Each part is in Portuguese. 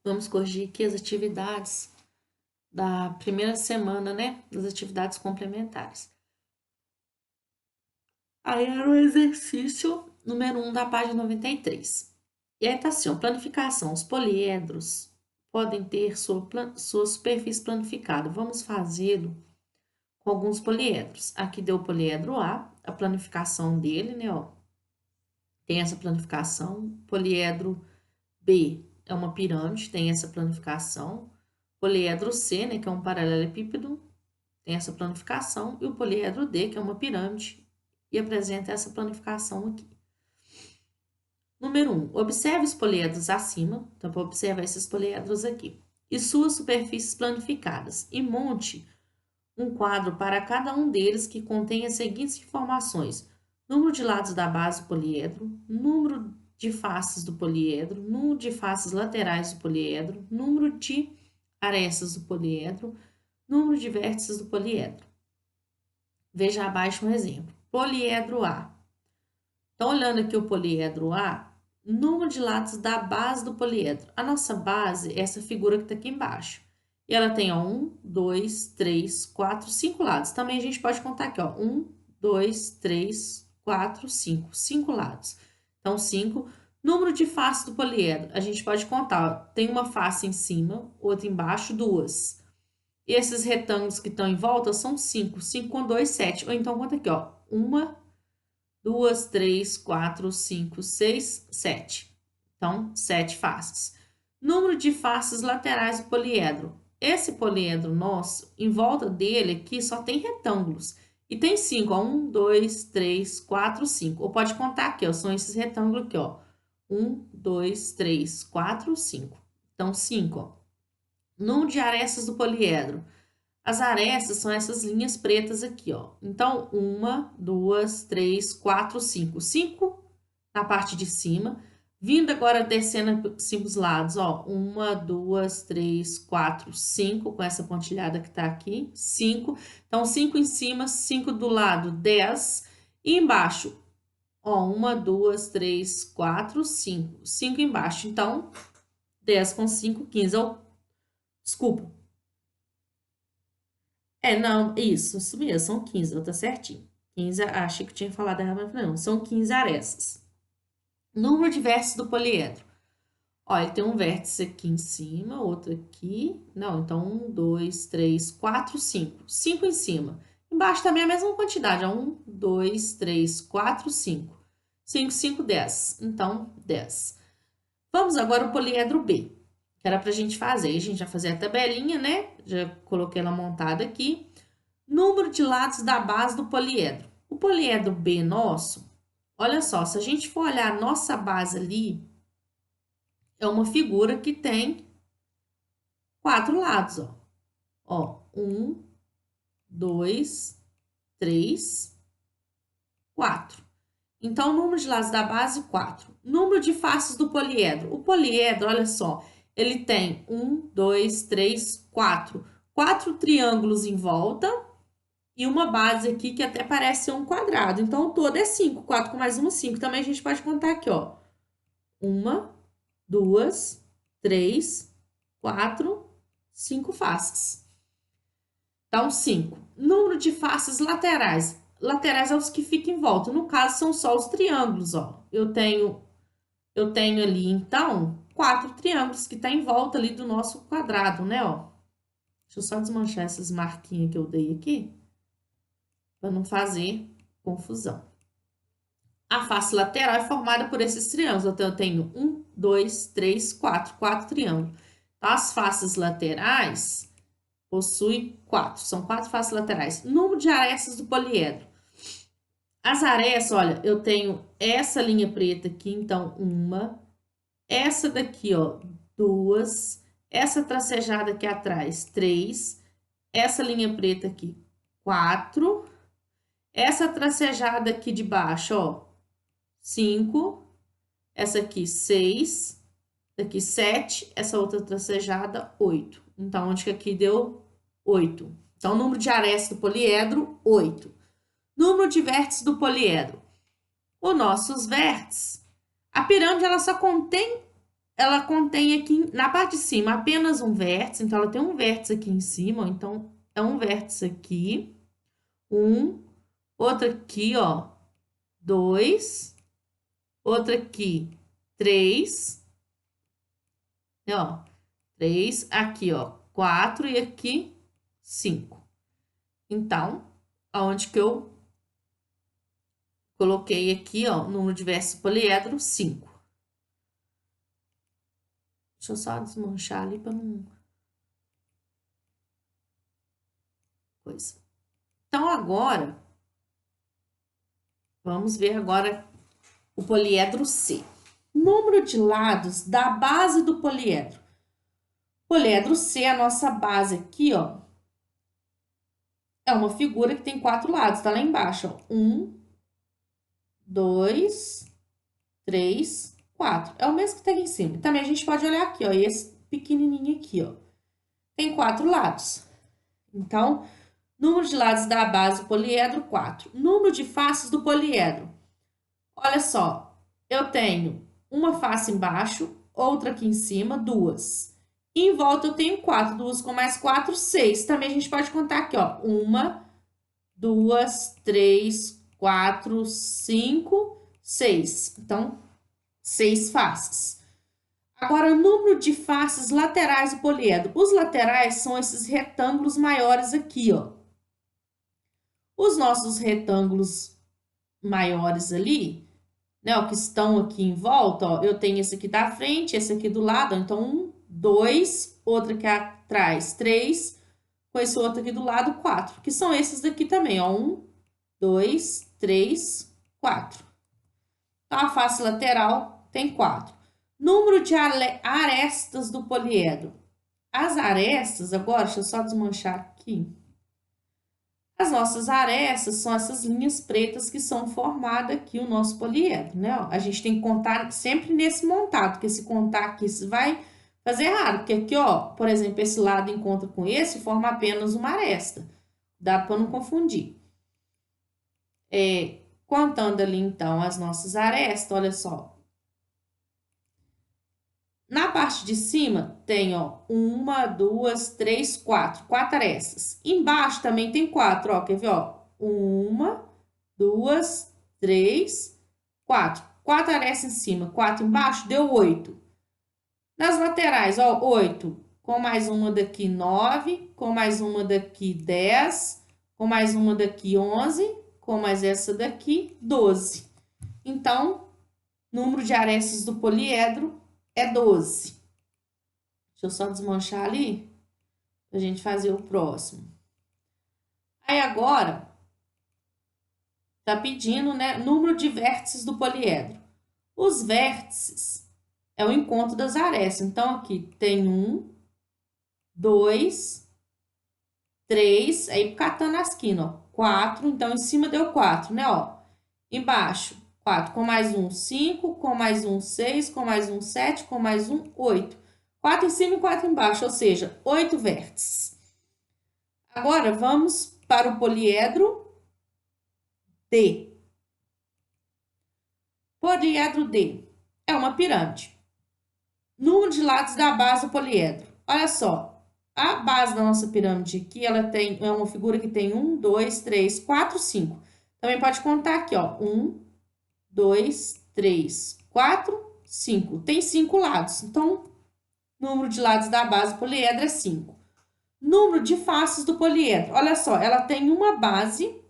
Vamos corrigir aqui as atividades da primeira semana, né? Das atividades complementares. Aí era o exercício número 1 da página 93. E aí tá assim, ó, planificação. Os poliedros podem ter sua superfície planificada. Vamos fazê-lo com alguns poliedros. Aqui deu o poliedro a planificação dele, né, ó. Tem essa planificação. Poliedro B é uma pirâmide, tem essa planificação. Poliedro C, né, que é um paralelepípedo, tem essa planificação. E o poliedro D, que é uma pirâmide, e apresenta essa planificação aqui. Número 1. Observe os poliedros acima. Então, vou observar esses poliedros aqui. E suas superfícies planificadas. E monte um quadro para cada um deles que contém as seguintes informações: número de lados da base do poliedro, número de faces do poliedro, número de faces laterais do poliedro, número de arestas do poliedro, número de vértices do poliedro. Veja abaixo um exemplo. Poliedro A. Então, olhando aqui o poliedro A, número de lados da base do poliedro. A nossa base é essa figura que está aqui embaixo. E ela tem, ó, 1, 2, 3, 4, 5 lados. Também a gente pode contar aqui, ó, 1, 2, 3, 4, 5. 5 lados. Então, 5. Número de faces do poliedro. A gente pode contar, ó, tem uma face em cima, outra embaixo, duas. E esses retângulos que estão em volta são 5. 5 com 2, 7. Ou então, conta aqui, ó, 1, 2, 3, 4, 5, 6, 7. Então, 7 faces. Número de faces laterais do poliedro. Esse poliedro nosso, em volta dele aqui, só tem retângulos. E tem 5, ó. 1, 2, 3, 4, 5. Ou pode contar aqui, ó. São esses retângulos aqui, ó. 1, 2, 3, 4, 5. Então, 5, ó. Número de arestas do poliedro. As arestas são essas linhas pretas aqui, ó. Então, 1, 2, 3, 4, 5. 5 na parte de cima. Vindo agora descendo assim os lados, ó. 1, 2, 3, 4, 5, com essa pontilhada que tá aqui. 5. Então, 5 em cima, 5 do lado, 10. E embaixo, ó, 1, 2, 3, 4, 5. 5 embaixo. Então, 10 com 5, 15. Desculpa. Não, isso mesmo, são 15, tá certinho. 15, achei que tinha falado errado, mas não, são 15 arestas. Número de vértices do poliedro. Ó, ele tem um vértice aqui em cima, outro aqui. Não, então 1, 2, 3, 4, 5. 5 em cima. Embaixo também é a mesma quantidade, ó. 1, 2, 3, 4, 5. 5, 5, 10. Então, 10. Vamos agora ao poliedro B, que era pra gente fazer. A gente já fazer a tabelinha, né? Já coloquei ela montada aqui. Número de lados da base do poliedro. O poliedro B nosso, olha só, se a gente for olhar a nossa base ali, é uma figura que tem 4 lados, ó. Ó, 1, 2, 3, 4. Então, o número de lados da base, 4. Número de faces do poliedro. O poliedro, olha só, ele tem 1, 2, 3, 4. 4 triângulos em volta e uma base aqui que até parece ser um quadrado. Então, o todo é 5. 4 com mais 1, 5. Também a gente pode contar aqui, ó. 1, 2, 3, 4, 5 faces. Então, 5. Número de faces laterais. Laterais são os que ficam em volta. No caso, são só os triângulos, ó. Eu tenho ali, então, 4 triângulos que tá em volta ali do nosso quadrado, né, ó. Deixa eu só desmanchar essas marquinhas que eu dei aqui, para não fazer confusão. A face lateral é formada por esses triângulos. Então, eu tenho 1, 2, 3, 4. 4 triângulos. Então, as faces laterais possuem 4. São 4 faces laterais. Número de arestas do poliedro. As arestas, olha, eu tenho essa linha preta aqui, então, 1. Essa daqui, ó, 2. Essa tracejada aqui atrás, 3. Essa linha preta aqui, 4. Essa tracejada aqui de baixo, ó, 5. Essa aqui, 6. Aqui, 7. Essa outra tracejada, 8. Então, onde que aqui deu 8? Então, o número de arestas do poliedro, 8. Número de vértices do poliedro. Os nossos vértices, a pirâmide ela só contém ela contém aqui, na parte de cima, apenas um vértice. Então, ela tem um vértice aqui em cima, ó. Então, é um vértice aqui, outro aqui, ó, 2, outro aqui, 3, ó, 3, aqui, ó, 4 e aqui, 5. Então, aonde que eu coloquei aqui, ó, número de vértices poliedro, 5. Deixa eu só desmanchar ali para não... coisa. Então, agora, vamos ver agora o poliedro C. Número de lados da base do poliedro. Poliedro C, a nossa base aqui, ó, é uma figura que tem 4 lados, tá lá embaixo, ó. 1, 2, 3, 4. É o mesmo que tá aqui em cima. Também a gente pode olhar aqui, ó, esse pequenininho aqui, ó. Tem 4 lados. Então, número de lados da base do poliedro, 4. Número de faces do poliedro. Olha só, eu tenho uma face embaixo, outra aqui em cima, 2. E em volta eu tenho 4. 2 com mais 4, 6. Também a gente pode contar aqui, ó. 1, 2, 3, 4, 5, 6. Então, 6 faces. Agora, o número de faces laterais do poliedro. Os laterais são esses retângulos maiores aqui, ó. Os nossos retângulos maiores ali, né, ó, que estão aqui em volta, ó, eu tenho esse aqui da frente, esse aqui do lado, ó, então 1, 2, outro aqui atrás, 3, com esse outro aqui do lado, 4, que são esses daqui também, ó, 1, 2, 3, 4. Então, a face lateral tem 4. Número de arestas do poliedro. As arestas, agora, deixa eu só desmanchar aqui. As nossas arestas são essas linhas pretas que são formadas aqui o nosso poliedro, né? Ó, a gente tem que contar sempre nesse montado, porque se contar aqui, isso vai fazer errado. Porque aqui, ó, por exemplo, esse lado encontra com esse, forma apenas uma aresta. Dá para não confundir. Contando ali, então, as nossas arestas, olha só. Na parte de cima tem, ó, 1, 2, 3, 4. 4 arestas. Embaixo também tem 4, ó. Quer ver, ó? 1, 2, 3, 4. 4 arestas em cima, 4 embaixo, deu 8. Nas laterais, ó, 8. Com mais uma daqui, 9. Com mais uma daqui, 10. Com mais uma daqui, 11. Com mais essa daqui, 12. Então, número de arestas do poliedro é 12. Deixa eu só desmanchar ali, pra gente fazer o próximo. Aí agora, tá pedindo, né, número de vértices do poliedro. Os vértices é o encontro das arestas. Então, aqui tem 1, 2, 3, aí catando a esquina, ó, 4. Então, em cima deu 4, né, ó. Embaixo, 4, com mais um, 5, com mais um, 6, com mais um, 7, com mais um, 8. 4 em cima e 4 embaixo, ou seja, 8 vértices. Agora, vamos para o poliedro D. Poliedro D é uma pirâmide. Número de lados da base do poliedro. Olha só, a base da nossa pirâmide aqui, ela é uma figura que tem 1, 2, 3, 4, 5. Também pode contar aqui, ó, 1, 2, 3, 4, 5. Tem 5 lados, então, número de lados da base do poliedro é 5. Número de faces do poliedro. Olha só, ela tem uma base,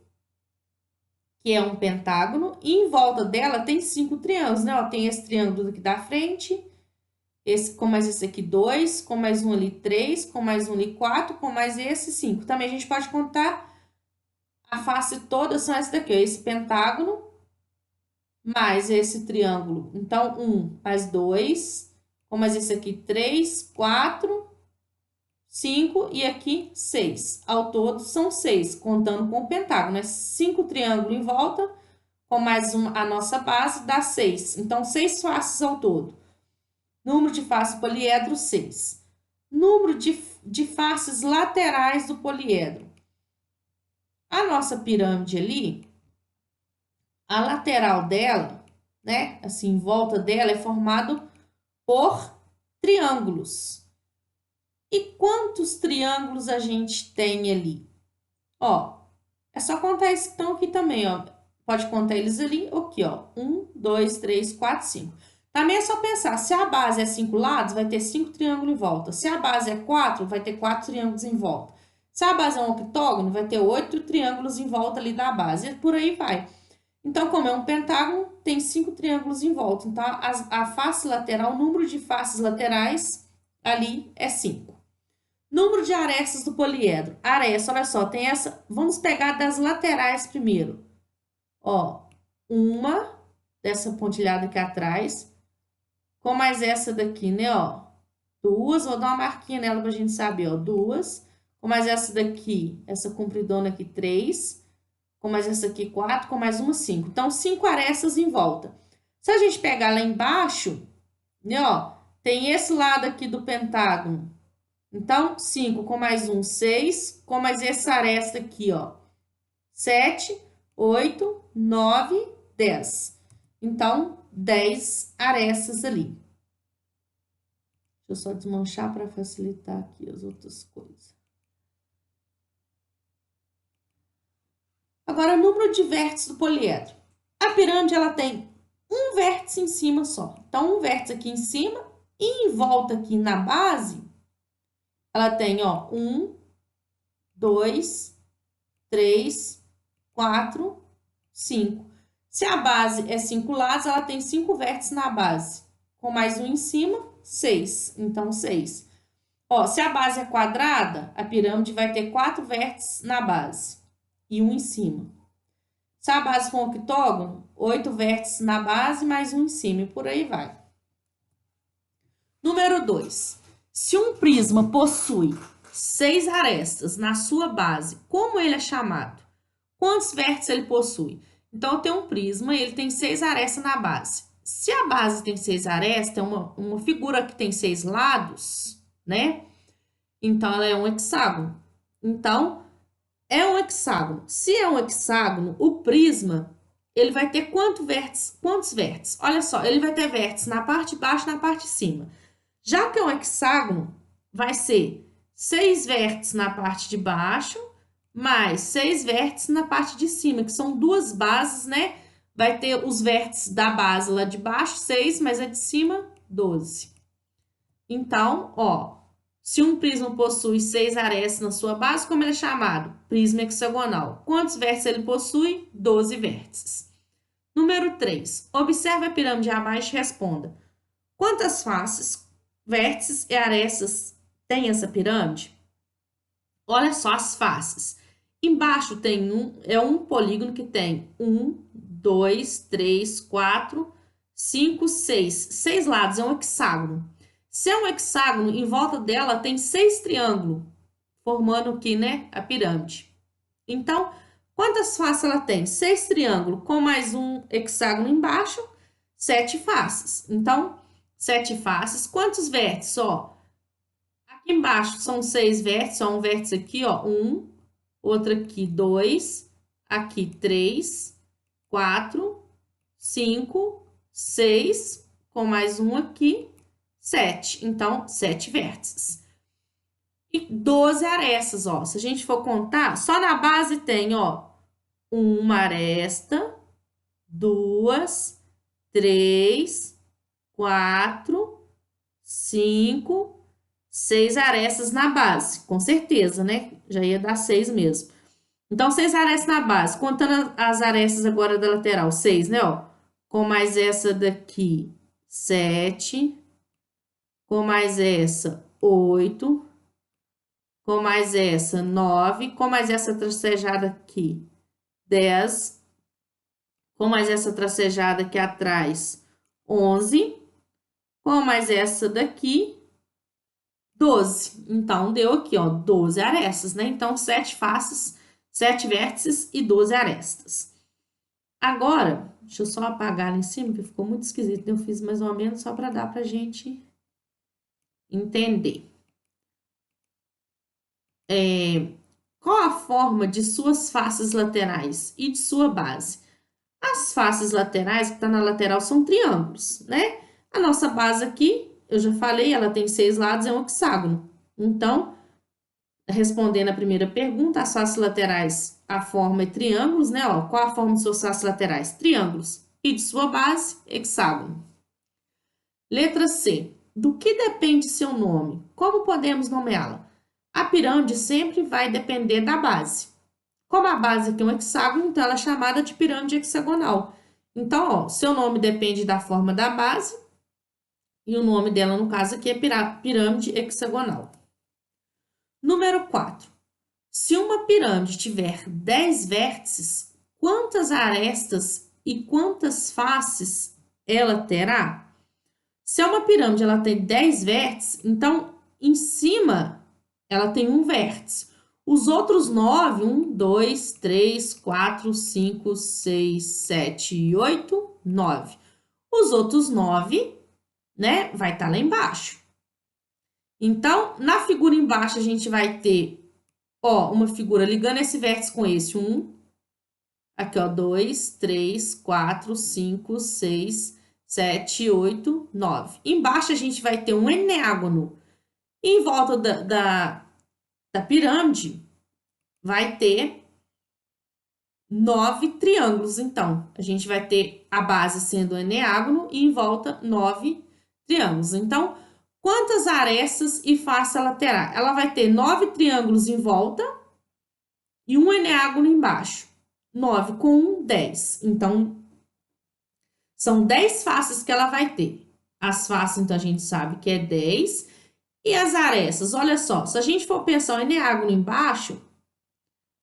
que é um pentágono, e em volta dela tem 5 triângulos, né? Ó, tem esse triângulo aqui da frente, esse com mais esse aqui, 2, com mais um ali, 3, com mais um ali, 4, com mais esse, 5. Também a gente pode contar a face toda, são essa daqui, ó, esse pentágono, mais esse triângulo. Então, 1 mais 2, com mais esse aqui, 3, 4, 5 e aqui 6. Ao todo são 6, contando com o pentágono, né? 5 triângulos em volta, com mais a nossa base, dá 6. Então, 6 faces ao todo. Número de faces do poliedro, 6. Número de faces laterais do poliedro. A nossa pirâmide ali, a lateral dela, né? Assim, em volta dela é formado por triângulos. E quantos triângulos a gente tem ali? Ó, é só contar esse que estão aqui também, ó. Pode contar eles ali, aqui, ó. 1, 2, 3, 4, 5. Também é só pensar, se a base é 5 lados, vai ter 5 triângulos em volta. Se a base é 4, vai ter 4 triângulos em volta. Se a base é um octógono, vai ter 8 triângulos em volta ali da base. E por aí vai. Então, como é um pentágono, tem 5 triângulos em volta. Então, a face lateral, o número de faces laterais ali é 5. Número de arestas do poliedro. Aresta, olha só, tem essa. Vamos pegar das laterais primeiro. Ó, uma dessa pontilhada aqui atrás, com mais essa daqui, né, ó. Duas, vou dar uma marquinha nela pra gente saber, ó. Duas, com mais essa daqui, essa compridona aqui, 3, com mais essa aqui, 4, com mais uma, 5. Então, 5 arestas em volta. Se a gente pegar lá embaixo, né, ó, tem esse lado aqui do pentágono. Então, 5 com mais um, 6, com mais essa aresta aqui, ó. 7, 8, 9, 10. Então, 10 arestas ali. Deixa eu só desmanchar para facilitar aqui as outras coisas. Agora, número de vértices do poliedro. A pirâmide, ela tem um vértice em cima só. Então, um vértice aqui em cima e em volta aqui na base, ela tem, ó, 1, 2, 3, 4, 5. Se a base é 5 lados, ela tem 5 vértices na base. Com mais um em cima, 6. Então, 6. Ó, se a base é quadrada, a pirâmide vai ter 4 vértices na base e um em cima. Se a base for um octógono, 8 vértices na base mais um em cima e por aí vai. Número 2. Se um prisma possui 6 arestas na sua base, como ele é chamado? Quantos vértices ele possui? Então, eu tenho um prisma e ele tem 6 arestas na base. Se a base tem 6 arestas, é uma figura que tem 6 lados, né? Então, ela é um hexágono. Então, é um hexágono. Se é um hexágono, o prisma, ele vai ter quantos vértices? Olha só, ele vai ter vértices na parte de baixo e na parte de cima. Já que é um hexágono, vai ser 6 vértices na parte de baixo, mais 6 vértices na parte de cima, que são duas bases, né? Vai ter os vértices da base lá de baixo, 6, mas a de cima, 12. Então, ó, se um prisma possui 6 arestas na sua base, como ele é chamado? Prisma hexagonal. Quantos vértices ele possui? 12 vértices. Número 3. Observe a pirâmide abaixo e responda. Quantas faces, vértices e arestas tem essa pirâmide? Olha só as faces. Embaixo tem um polígono que tem 1, 2, 3, 4, 5, 6. 6 lados, é um hexágono. Se é um hexágono, em volta dela tem 6 triângulos, formando aqui, né, a pirâmide. Então, quantas faces ela tem? 6 triângulos, com mais um hexágono embaixo, 7 faces. Então, 7 faces. Quantos vértices? Ó, aqui embaixo são 6 vértices, ó, um vértice aqui, ó, 1, outro aqui, 2, aqui 3, 4, 5, 6, com mais um aqui, 7. Então, 7 vértices. E 12 arestas, ó. Se a gente for contar, só na base tem, ó, uma aresta, 2, 3, 4, 5, 6 arestas na base, com certeza, né? Já ia dar 6 mesmo. Então, 6 arestas na base. Contando as arestas agora da lateral, 6, né, ó? Com mais essa daqui, 7. Com mais essa, 8. Com mais essa, 9. Com mais essa tracejada aqui, 10. Com mais essa tracejada aqui atrás, 11. Com mais essa daqui, 12. Então, deu aqui, ó, 12 arestas, né? Então, 7 faces, 7 vértices e 12 arestas. Agora, deixa eu só apagar ali em cima, que ficou muito esquisito. Eu fiz mais ou menos só para dar pra gente entender. Qual a forma de suas faces laterais e de sua base? As faces laterais, que tá na lateral, são triângulos, né? A nossa base aqui eu já falei, ela tem 6 lados, é um hexágono. Então, respondendo a primeira pergunta, as faces laterais, a forma é triângulos, né? Ó, qual a forma de suas faces laterais? Triângulos. E de sua base, hexágono. Letra C. Do que depende seu nome? Como podemos nomeá-la? A pirâmide sempre vai depender da base. Como a base aqui é um hexágono, então ela é chamada de pirâmide hexagonal. Então, ó, seu nome depende da forma da base e o nome dela, no caso aqui, é pirâmide hexagonal. Número 4. Se uma pirâmide tiver 10 vértices, quantas arestas e quantas faces ela terá? Se é uma pirâmide, ela tem 10 vértices, então em cima ela tem um vértice. Os outros 9, 1, 2, 3, 4, 5, 6, 7, 8, 9. Os outros 9, né, vai estar lá embaixo. Então, na figura embaixo, a gente vai ter, ó, uma figura ligando esse vértice com esse. 1, aqui, ó, 2, 3, 4, 5, 6, 7, 8, 9. Embaixo, a gente vai ter um eneágono. E em volta da pirâmide, vai ter 9 triângulos. Então, a gente vai ter a base sendo o eneágono e em volta 9 triângulos. Então, quantas arestas e face ela terá? Ela vai ter 9 triângulos em volta e um eneágono embaixo. 9 com 1, 10. Então, são 10 faces que ela vai ter. As faces, então, a gente sabe que é 10. E as arestas, olha só, se a gente for pensar o eneágono embaixo,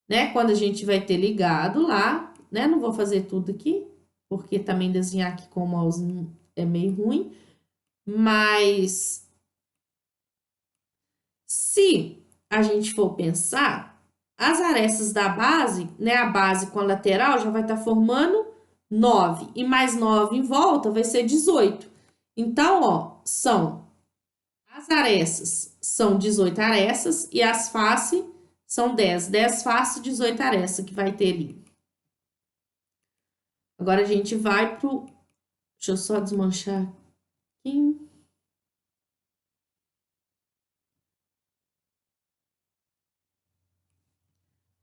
né, quando a gente vai ter ligado lá, né, não vou fazer tudo aqui, porque também desenhar aqui com o mouse é meio ruim, mas se a gente for pensar, as arestas da base, né, a base com a lateral já vai estar formando 9, e mais 9 em volta vai ser 18. Então, ó, as arestas são 18 arestas e as faces são 10. 10 faces, 18 arestas que vai ter ali. Agora, a gente vai pro... Deixa eu só desmanchar aqui.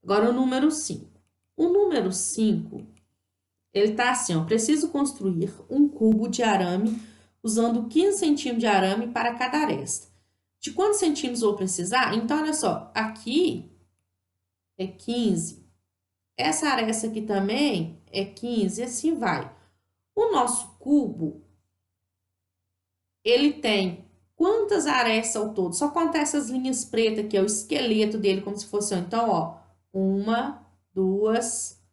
Agora, o número 5. O número 5, ele tá assim, ó. Preciso construir um cubo de arame usando 15 centímetros de arame para cada aresta. De quantos centímetros vou precisar? Então, olha só. Aqui é 15. Essa aresta aqui também é 15 e assim vai. O nosso cubo, ele tem quantas arestas ao todo? Só contar essas linhas pretas, que é o esqueleto dele, como se fosse... Então, ó, 1, 2...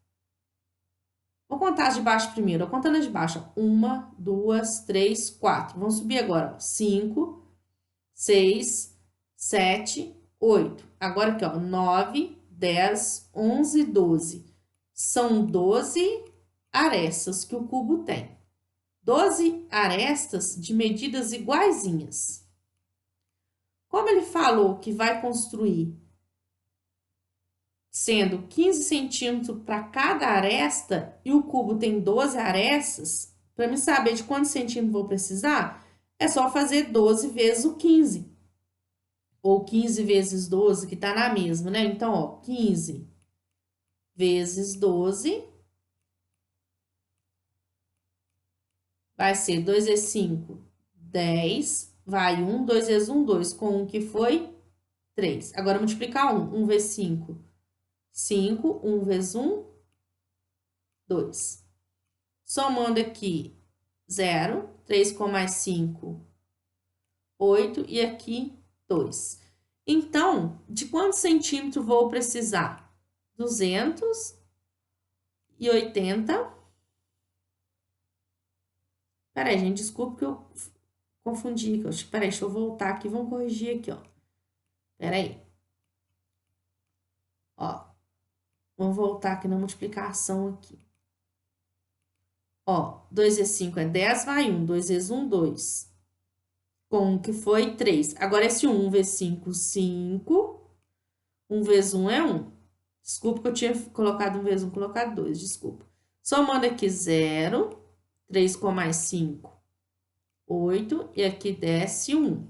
Vou contar as de baixo primeiro. Vou contando as de baixo. 1, 2, 3, 4. Vamos subir agora. 5, 6, 7, 8. Agora aqui, ó, 9, 10, 11, 12. São 12 arestas que o cubo tem. 12 arestas de medidas iguaizinhas. Como ele falou que vai construir sendo 15 centímetros para cada aresta e o cubo tem 12 arestas, para me saber de quantos centímetros vou precisar, é só fazer 12 vezes o 15. Ou 15 vezes 12, que tá na mesma, né? Então, ó, 15 vezes 12 vai ser 2 vezes 5, 10. Vai 1, 2 vezes 1, 2. Com 1 que foi 3. Agora, multiplicar 1. 1 vezes 5, 5. 1 vezes 1, 2. Somando aqui, 0. 3 com mais 5, 8. E aqui, 2. Então, de quantos centímetros vou precisar? 280. Peraí, gente, desculpa que eu confundi aqui. Peraí, deixa eu voltar aqui, vamos corrigir aqui, ó. Peraí. Ó, vamos voltar aqui na multiplicação aqui. Ó, 2 vezes 5 é 10, vai 1. 2 vezes 1, 2. Com 1 que foi 3. Agora, esse 1 vezes 5, 5. 1 vezes 1 é 1. Desculpa que eu tinha colocado 1 vezes 1, colocado 2, desculpa. Somando aqui 0. 3 com mais 5, 8 e aqui desce 1.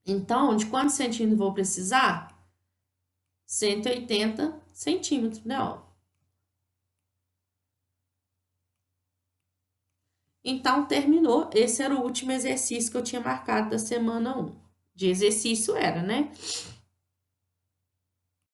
Então, de quantos centímetros vou precisar? 180 centímetros, né? Ó. Então, terminou. Esse era o último exercício que eu tinha marcado da semana 1. De exercício era, né?